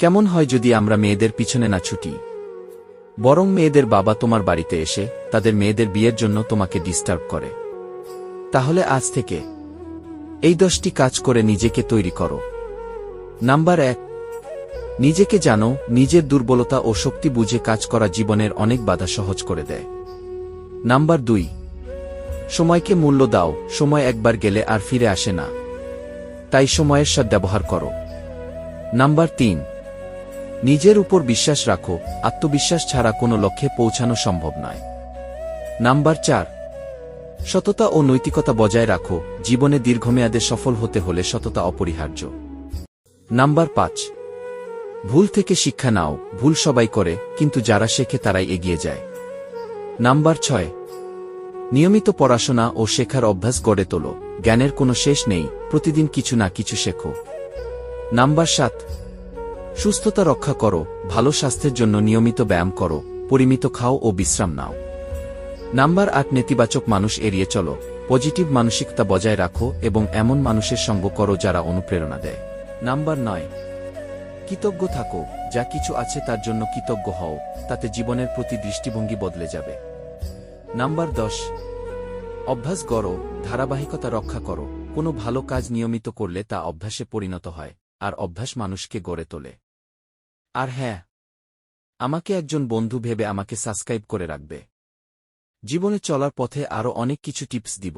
কেমন হয় যদি আমরা মেয়েদের পিছনে না ছুটি, বরং মেয়েদের বাবা তোমার বাড়িতে এসে তাদের মেয়েদের বিয়ের জন্য তোমাকে ডিস্টার্ব করে? তাহলে আজ থেকে এই 10টি কাজ করে নিজেকে তৈরি করো। নাম্বার 1, নিজেকে জানো। নিজের দুর্বলতা ও শক্তি বুঝে কাজ করা জীবনের অনেক বাধা সহজ করে দেয়। নাম্বার 2, সময়কে মূল্য দাও। সময় একবার গেলে আর ফিরে আসে না, তাই সময়ের সদ্ব্যবহার করো। নাম্বার 3, নিজের উপর বিশ্বাস রাখো। আত্মবিশ্বাস ছাড়া কোনো লক্ষ্যে পৌঁছানো সম্ভব নয়। নাম্বার 4, সততা ও নৈতিকতা বজায় রাখো। জীবনে দীর্ঘমেয়াদে সফল হতে হলে সততা অপরিহার্য। নাম্বার 5, ভুল থেকে শিক্ষা নাও। ভুল সবাই করে, কিন্তু যারা শেখে তারাই এগিয়ে যায়। নাম্বার 6, নিয়মিত পড়াশোনা ও শেখার অভ্যাস গড়ে তোলো। জ্ঞানের কোনো শেষ নেই, প্রতিদিন কিছু না কিছু শেখো। নাম্বার 7, সুস্থতা রক্ষা করো। ভালো স্বাস্থ্যের জন্য নিয়মিত ব্যায়াম করো, পরিমিত খাও ও বিশ্রাম নাও। নাম্বার 8, নেতিবাচক মানুষ এড়িয়ে চলো। পজিটিভ মানসিকতা বজায় রাখো এবং এমন মানুষের সঙ্গ করো যারা অনুপ্রেরণা দেয়। নাম্বার 9, কৃতজ্ঞ থাকো। যা কিছু আছে তার জন্য কৃতজ্ঞ হও, তাতে জীবনের প্রতি দৃষ্টিভঙ্গি বদলে যাবে। নাম্বার 10, অভ্যাস গড়ো। ধারাবাহিকতা রক্ষা করো। কোনো ভালো কাজ নিয়মিত করলে তা অভ্যাসে পরিণত হয়, আর অভ্যাস মানুষকে গড়ে তোলে। আর হ্যাঁ, আমাকে একজন বন্ধু ভেবে আমাকে সাবস্ক্রাইব করে রাখবে। জীবনে চলার পথে আরও অনেক কিছু টিপস দিব।